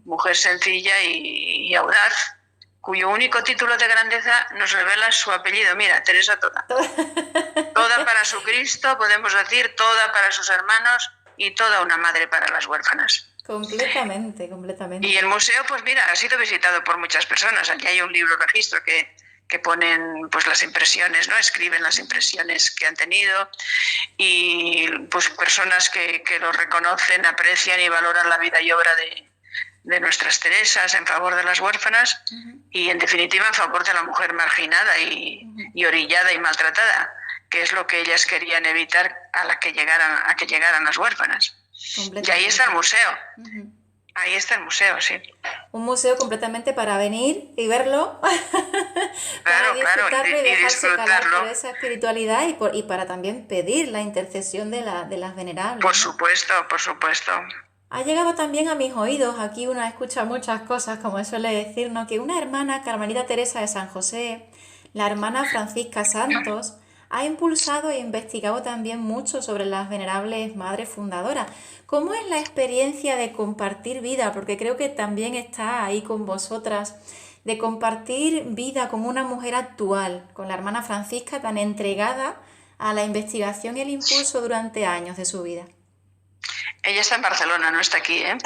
mujer sencilla y audaz, cuyo único título de grandeza nos revela su apellido. Mira, Teresa Toda. Toda para su Cristo, podemos decir, toda para sus hermanos y toda una madre para las huérfanas. Completamente, completamente. Y el museo, pues mira, ha sido visitado por muchas personas. Aquí hay un libro registro que ponen pues las impresiones, ¿no? Escriben las impresiones que han tenido y pues personas que lo reconocen, aprecian y valoran la vida y obra de nuestras Teresas en favor de las huérfanas y en definitiva en favor de la mujer marginada y orillada y maltratada, que es lo que ellas querían evitar a que llegaran las huérfanas. Y ahí está el museo. Ahí está el museo, sí. Un museo completamente para venir y verlo, para disfrutarlo y dejarse calar por esa espiritualidad y para también pedir la intercesión de las venerables. Por supuesto, por supuesto. Ha llegado también a mis oídos, aquí una escucha muchas cosas, como suele decir, ¿no? Que una hermana, Carmelita Teresa de San José, la hermana Francisca Santos, ha impulsado e investigado también mucho sobre las venerables madres fundadoras. ¿Cómo es la experiencia de compartir vida? Porque creo que también está ahí con vosotras, de compartir vida con una mujer actual, con la hermana Francisca tan entregada a la investigación y el impulso durante años de su vida. Ella está en Barcelona, no está aquí, ¿eh?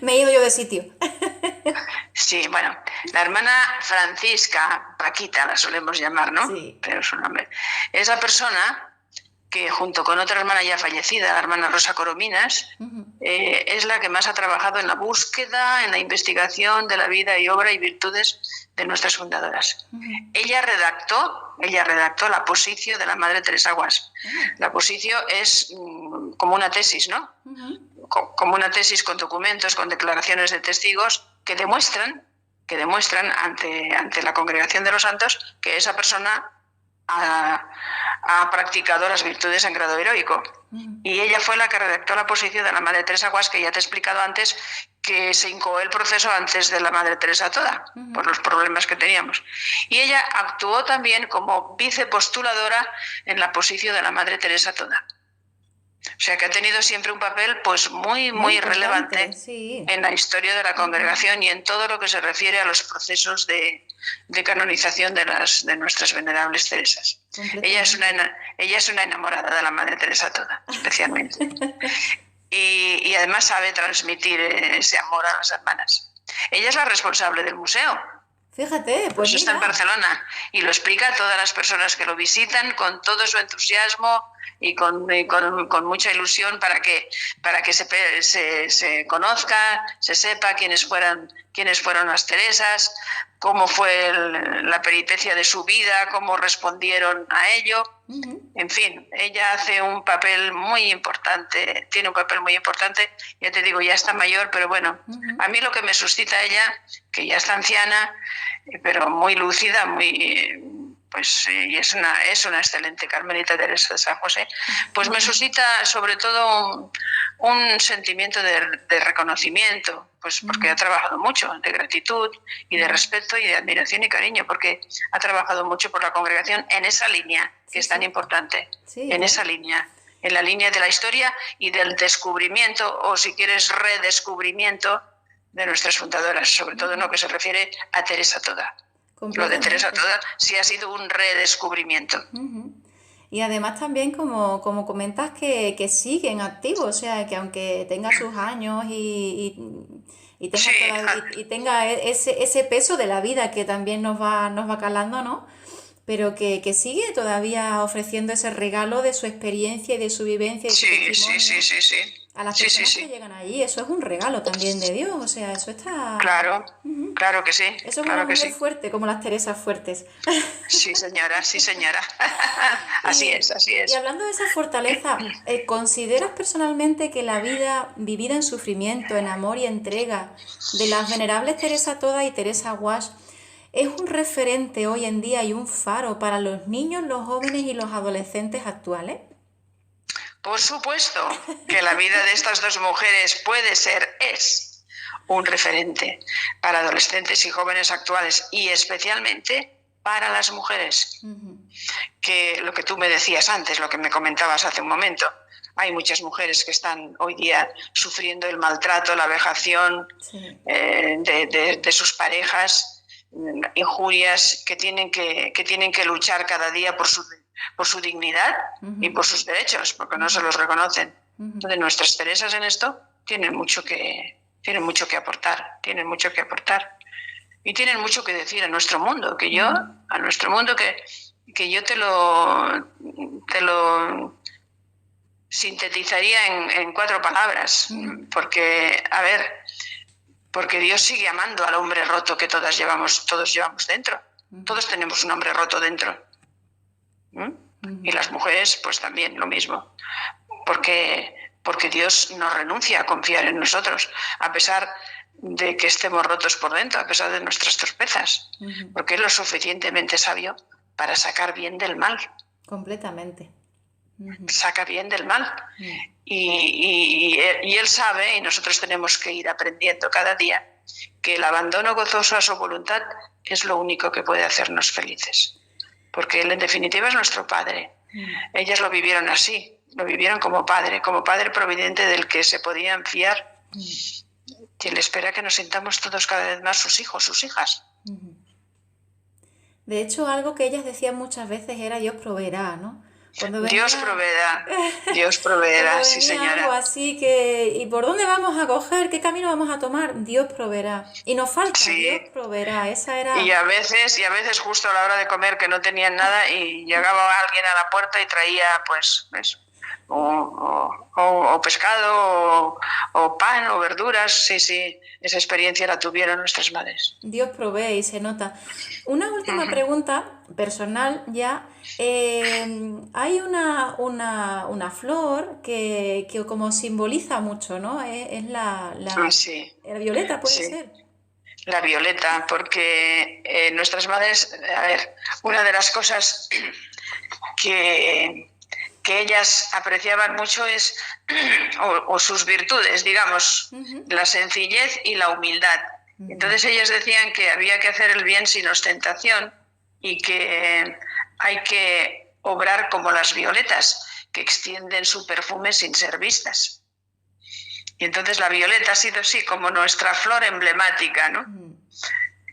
Me he ido yo de sitio. Sí, bueno, la hermana Francisca, Paquita la solemos llamar, ¿no? Sí. Pero su nombre. Es la persona que junto con otra hermana ya fallecida, la hermana Rosa Corominas, es la que más ha trabajado en la búsqueda, en la investigación de la vida y obra y virtudes de nuestras fundadoras. Ella redactó la Posicio de la Madre Teresa Guas. La Posicio es como una tesis, ¿no? Como una tesis con documentos, con declaraciones de testigos que demuestran ante la congregación de los santos que esa persona ha practicado las virtudes en grado heroico. Y ella fue la que redactó la Posición de la Madre Teresa Guas, que ya te he explicado antes, que se incoó el proceso antes de la Madre Teresa Toda, por los problemas que teníamos. Y ella actuó también como vicepostuladora en la Posición de la Madre Teresa Toda. O sea que ha tenido siempre un papel pues muy relevante, sí, en la historia de la congregación y en todo lo que se refiere a los procesos de canonización de nuestras venerables Teresas. Ella es una enamorada de la Madre Teresa Toda, especialmente. Y además sabe transmitir ese amor a las hermanas. Ella es la responsable del museo. Fíjate, pues está en Barcelona y lo explica a todas las personas que lo visitan con todo su entusiasmo y con mucha ilusión para que se conozca, se sepa quiénes fueron las Teresas, cómo fue la peripecia de su vida, cómo respondieron a ello. En fin, ella hace un papel muy importante, tiene un papel muy importante, ya te digo, ya está mayor, pero bueno, a mí lo que me suscita ella, que ya está anciana, pero muy lúcida, y es una excelente Carmelita Teresa de San José, pues me suscita sobre todo un sentimiento de reconocimiento, pues porque ha trabajado mucho, de gratitud y de respeto y de admiración y cariño, porque ha trabajado mucho por la congregación en esa línea que es tan importante, en esa línea, en la línea de la historia y del descubrimiento, o si quieres redescubrimiento de nuestras fundadoras, sobre todo en lo que se refiere a Teresa Toda. Lo de Teresa Toda sí ha sido un redescubrimiento. Y además también como comentas que siguen activos, o sea, que aunque tenga sus años y tenga, Sí, y tenga ese peso de la vida que también nos va calando, ¿no? Pero que sigue todavía ofreciendo ese regalo de su experiencia y de su vivencia y su sí, sí, sí, testimonio sí, sí. a las Sí, sí, personas que sí. llegan allí. Eso es un regalo también de Dios, o sea, eso está... Claro, claro que sí, Eso es una claro que mujer sí. fuerte, como las Teresas fuertes. Sí, señora, sí, señora. Así Y, es, así y es. hablando de esa fortaleza, ¿consideras personalmente que la vida vivida en sufrimiento, en amor y entrega de las venerables Teresa Toda y Teresa Wash es un referente hoy en día y un faro para los niños, los jóvenes y los adolescentes actuales? Por supuesto que la vida de estas dos mujeres puede ser, es un referente para adolescentes y jóvenes actuales y especialmente para las mujeres. Que lo que tú me decías antes, lo que me comentabas hace un momento, hay muchas mujeres que están hoy día sufriendo el maltrato, la vejación Sí. de sus parejas, injurias, que tienen que luchar cada día por su dignidad y por sus derechos, porque no se los reconocen. Entonces nuestras Teresas en esto tienen mucho que aportar, y tienen mucho que decir a nuestro mundo, que yo te lo sintetizaría en 4 palabras, porque, a ver, porque Dios sigue amando al hombre roto que todos llevamos dentro. Todos tenemos un hombre roto dentro. Y las mujeres, pues también lo mismo. Porque Dios no renuncia a confiar en nosotros, a pesar de que estemos rotos por dentro, a pesar de nuestras torpezas. Porque es lo suficientemente sabio para sacar bien del mal. Completamente. Saca bien del mal. Y Él sabe, y nosotros tenemos que ir aprendiendo cada día, que el abandono gozoso a su voluntad es lo único que puede hacernos felices. Porque Él, en definitiva, es nuestro Padre. Ellas lo vivieron así, lo vivieron como padre providente del que se podían fiar. Y Él espera que nos sintamos todos cada vez más sus hijos, sus hijas. De hecho, algo que ellas decían muchas veces era Dios proveerá, ¿no? Cuando venía, Dios proveerá, cuando sí, venía algo señora. así que, ¿y por dónde vamos a coger? ¿Qué camino vamos a tomar? Dios proveerá. Y nos falta, Dios Sí. proveerá. Esa era... Y a veces justo a la hora de comer que no tenían nada y llegaba alguien a la puerta y traía pues eso, o pescado o pan o verduras. Sí, esa experiencia la tuvieron nuestras madres. Dios provee y se nota. Una última pregunta personal ya. Hay una flor que como simboliza mucho, ¿no? Es Sí, la violeta, puede sí. ser. La violeta, porque nuestras madres, a ver, una de las cosas que ellas apreciaban mucho es, o sus virtudes, digamos, la sencillez y la humildad. Entonces ellas decían que había que hacer el bien sin ostentación y que hay que obrar como las violetas, que extienden su perfume sin ser vistas. Y entonces la violeta ha sido así como nuestra flor emblemática, ¿no?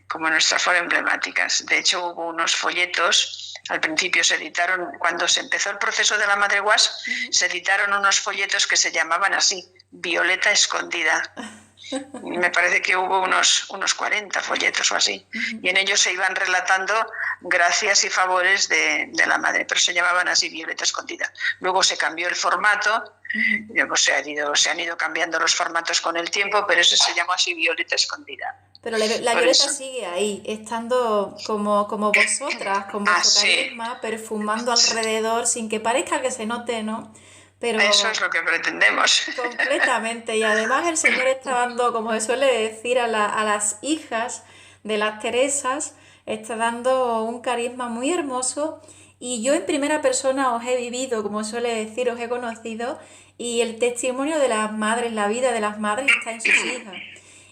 Como nuestra flor emblemática. De hecho, hubo unos folletos, al principio se editaron, cuando se empezó el proceso de la Madre Guas, se editaron unos folletos que se llamaban así, Violeta Escondida. Me parece que hubo unos 40 folletos o así. Y en ellos se iban relatando gracias y favores de la Madre, pero se llamaban así, Violeta Escondida. Luego se cambió el formato, pues se han ido cambiando los formatos con el tiempo, pero ese se llamó así, Violeta Escondida. Pero la violeta sigue ahí, estando como vosotras, con vuestro carisma, perfumando alrededor sin que parezca que se note, ¿no? Pero eso es lo que pretendemos. completamente. Y además el Señor está dando, como se suele decir, a las hijas de las Teresas, está dando un carisma muy hermoso. Y yo en primera persona os he vivido, como suele decir, os he conocido. Y el testimonio de las madres, la vida de las madres está en sus hijas.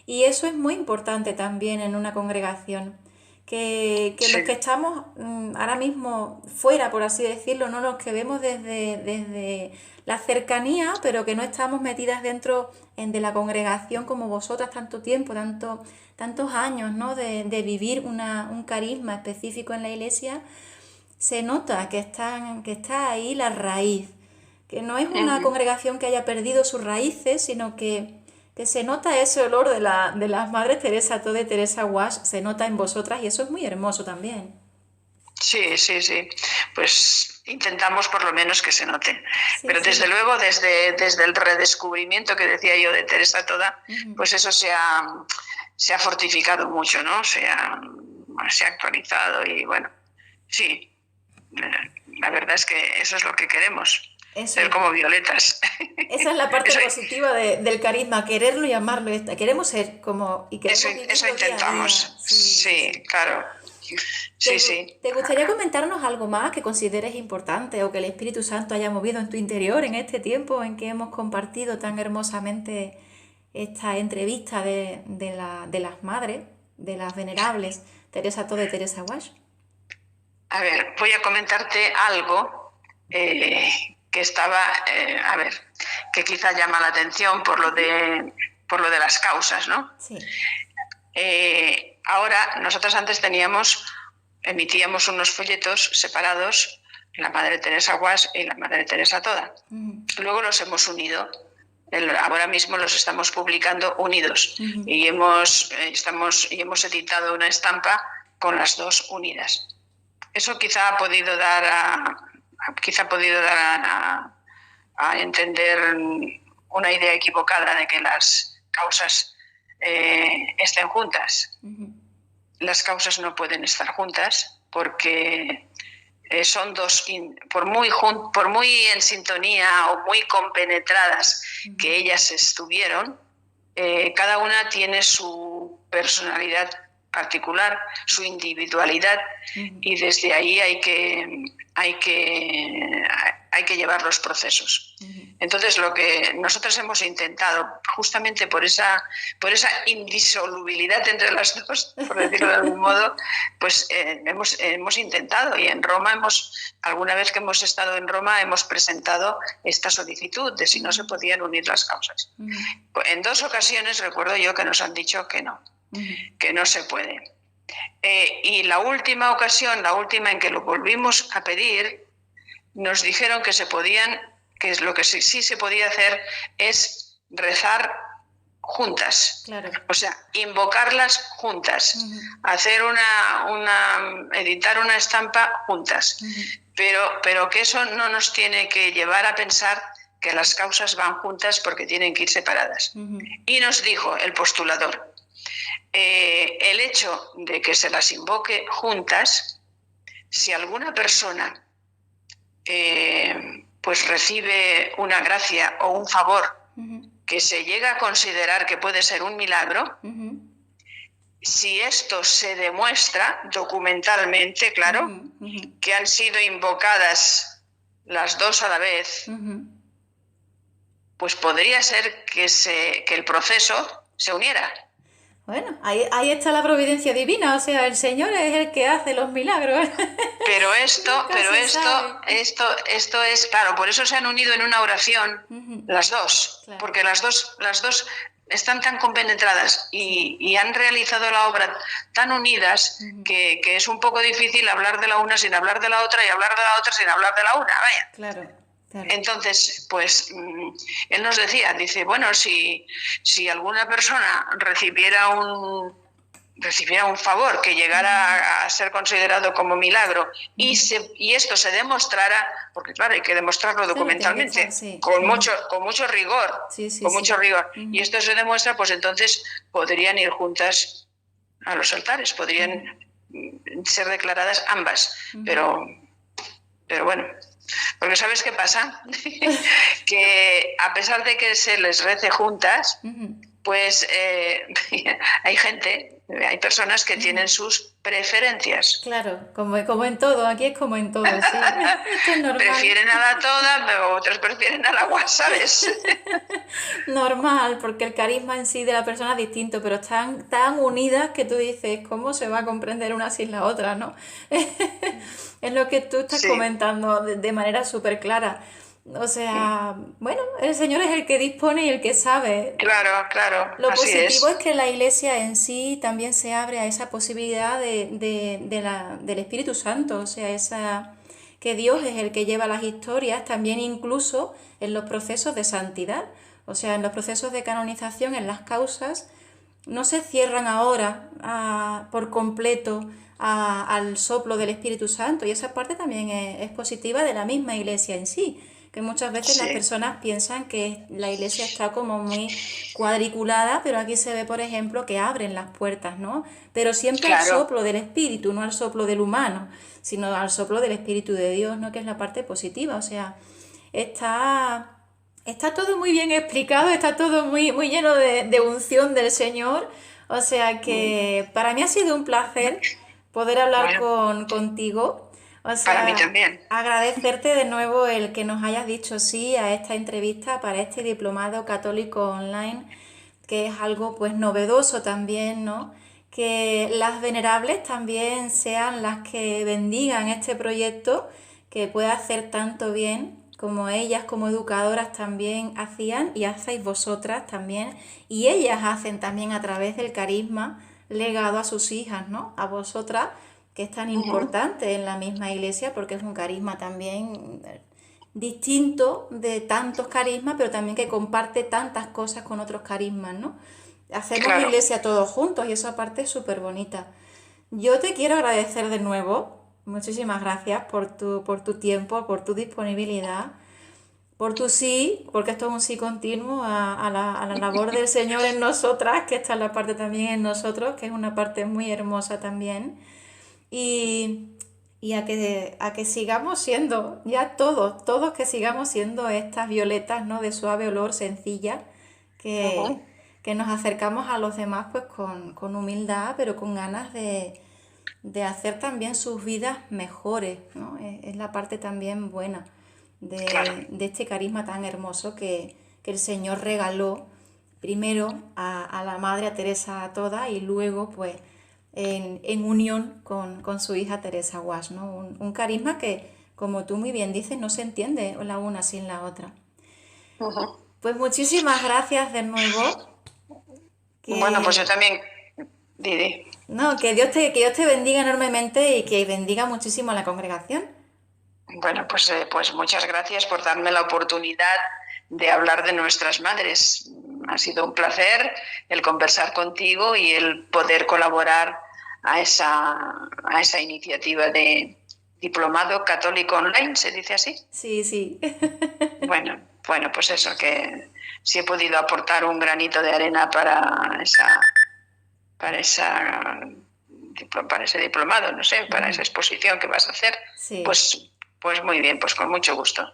Y eso es muy importante también en una congregación. Que Sí. los que estamos ahora mismo fuera, por así decirlo, no los que vemos desde la cercanía, pero que no estamos metidas dentro de la congregación como vosotras tanto tiempo, tantos años, ¿no? de vivir un carisma específico en la iglesia, se nota que está ahí la raíz, que no es una Ujú. congregación que haya perdido sus raíces, sino que se nota ese olor de las Madres Teresa, todo de Teresa Wash, se nota en vosotras y eso es muy hermoso también. Sí, sí, sí. Pues intentamos por lo menos que se note. Sí, Pero desde sí. luego, desde el redescubrimiento que decía yo de Teresa Toda, Ujú. pues eso se ha fortificado mucho, ¿no? Se ha actualizado y bueno, sí, la verdad es que eso es lo que queremos, Eso ser es. como violetas. Esa es la parte Eso, positiva del carisma, quererlo y amarlo. Queremos ser como y queremos eso vivirlo día a día. intentamos. Sí, sí, Sí, sí. claro. Sí, sí. ¿Te gustaría comentarnos algo más que consideres importante o que el Espíritu Santo haya movido en tu interior en este tiempo en que hemos compartido tan hermosamente esta entrevista de las madres, de las venerables, Teresa Toda y Teresa Wash? A ver, voy a comentarte algo que estaba, a ver, que quizá llama la atención por lo de las causas, ¿no? Sí. Ahora, nosotros antes emitíamos unos folletos separados, la Madre Teresa Guas y la Madre Teresa Toda. Ujú, Luego los hemos unido. Ahora mismo los estamos publicando unidos ujú, y hemos editado una estampa con las dos unidas. Eso quizá ha podido dar a entender una idea equivocada de que las causas estén juntas. ujú, Las causas no pueden estar juntas porque son dos, por muy en sintonía o muy compenetradas que ellas estuvieron, cada una tiene su personalidad particular, su individualidad, ujú, y desde ahí hay que llevar los procesos. ujú. Entonces, lo que nosotros hemos intentado, justamente por esa indisolubilidad entre las dos, por decirlo de algún modo, pues hemos intentado, y en Roma alguna vez que hemos estado en Roma, hemos presentado esta solicitud de si no se podían unir las causas. Ujú, En 2 ocasiones recuerdo yo que nos han dicho ujú, que no se puede. Y la última ocasión, la última en que lo volvimos a pedir, nos dijeron que lo que sí se podía hacer es rezar juntas, claro. o sea, invocarlas juntas, Ujú, hacer editar una estampa juntas, ujú, pero que eso no nos tiene que llevar a pensar que las causas van juntas porque tienen que ir separadas. ujú, Y nos dijo el postulador, el hecho de que se las invoque juntas, si alguna persona pues recibe una gracia o un favor ujú, que se llega a considerar que puede ser un milagro, ujú, si esto se demuestra documentalmente, claro, ujú, ujú, que han sido invocadas las dos a la vez, ujú. pues podría ser que el proceso se uniera. Bueno, ahí está la providencia divina, o sea, el Señor es el que hace los milagros. Nunca Pero se sabe. esto es, claro, por eso se han unido en una oración Ujú, las dos, claro, porque las dos están tan compenetradas sí. y han realizado la obra tan unidas Ujú, que es un poco difícil hablar de la una sin hablar de la otra y hablar de la otra sin hablar de la una, vaya. claro, claro. Entonces, pues él nos dice, bueno, si alguna persona recibiera un favor que llegara a ser considerado como milagro y esto se demostrara, porque claro, hay que demostrarlo Claro, tiene que estar, documentalmente, sí. con Ujú, mucho rigor, sí, sí, con mucho sí. rigor, y Ujú, esto se demuestra, pues entonces podrían ir juntas a los altares, ujú, podrían ser declaradas ambas, ujú. pero bueno, porque ¿sabes qué pasa? Que a pesar de que se les rece juntas, Ujú, pues hay personas que ujú. tienen sus preferencias. Claro, como en todo, aquí es como en todo, sí. Esto es normal. Prefieren a la toda, pero otros prefieren al agua, ¿sabes? Normal, porque el carisma en sí de la persona es distinto, pero están tan unidas que tú dices, ¿cómo se va a comprender una sin la otra, no? Es lo que tú estás Sí. comentando de manera súper clara. O sea, bueno, el Señor es el que dispone y el que sabe. Claro, claro, Lo así positivo es es. que la Iglesia en sí también se abre a esa posibilidad del Espíritu Santo, o sea, que Dios es el que lleva las historias, también incluso en los procesos de santidad, o sea, en los procesos de canonización, en las causas, no se cierran ahora por completo al soplo del Espíritu Santo, y esa parte también es positiva de la misma Iglesia en sí, que muchas veces las Sí, personas piensan que la Iglesia está como muy cuadriculada, pero aquí se ve, por ejemplo, que abren las puertas, ¿no? Pero siempre al claro. soplo del Espíritu, no al soplo del humano, sino al soplo del Espíritu de Dios, ¿no? Que es la parte positiva, o sea, está está todo muy bien explicado, está todo muy lleno de unción del Señor. O sea Mm, que para mí ha sido un placer poder hablar bueno, contigo. O para mí sea, también. agradecerte de nuevo el que nos hayas dicho sí a esta entrevista para este diplomado católico online, que es algo pues novedoso también, ¿no? Que las venerables también sean las que bendigan este proyecto que puede hacer tanto bien como ellas como educadoras también hacían y hacéis vosotras también y ellas hacen también a través del carisma legado a sus hijas, ¿no? A vosotras que es tan Ujú, importante en la misma iglesia porque es un carisma también distinto de tantos carismas, pero también que comparte tantas cosas con otros carismas, ¿no? Hacemos claro. iglesia todos juntos y esa parte es súper bonita. Yo te quiero agradecer de nuevo, muchísimas gracias por tu tiempo, por tu disponibilidad, por tu sí, porque esto es un sí continuo a la labor del Señor en nosotras, que esta es la parte también en nosotros, que es una parte muy hermosa también. Y, y a que sigamos siendo, ya todos que sigamos siendo estas violetas, ¿no? De suave olor, sencilla, Ujú, que nos acercamos a los demás pues con humildad, pero con ganas de hacer también sus vidas mejores, ¿no? Es la parte también buena claro. de este carisma tan hermoso que el Señor regaló primero a la Madre, a Teresa toda, y luego pues en unión con su hija Teresa Guas, ¿no? Un carisma que, como tú muy bien dices, no se entiende la una sin la otra. Ujú. Pues muchísimas gracias de nuevo. Bueno, pues yo Que, también, Didi. no, que Dios te bendiga enormemente y que bendiga muchísimo a la congregación. Bueno, pues muchas gracias por darme la oportunidad de hablar de nuestras madres. Ha sido un placer el conversar contigo y el poder colaborar a esa iniciativa de Diplomado Católico Online, ¿se dice así? Sí, sí. Bueno, pues eso, que si he podido aportar un granito de arena para esa, para ese diplomado, no sé, para esa exposición que vas a hacer, Sí. pues, pues muy bien, pues con mucho gusto.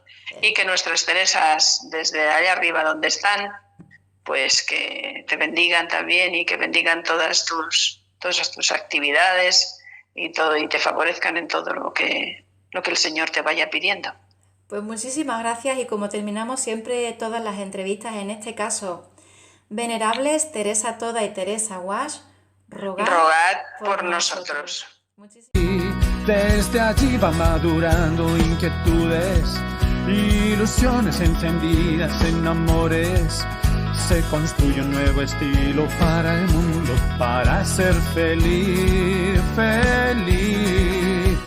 Y que nuestras Teresas desde allá arriba donde están, pues que te bendigan también y que bendigan todas tus actividades y todo y te favorezcan en todo lo que el Señor te vaya pidiendo. Pues muchísimas gracias y como terminamos siempre todas las entrevistas, en este caso, venerables Teresa Toda y Teresa Wash, rogad Rogad por por nosotros. nosotros. desde allí van madurando inquietudes, ilusiones encendidas en amores. Se construye un nuevo estilo para el mundo, para ser feliz, feliz.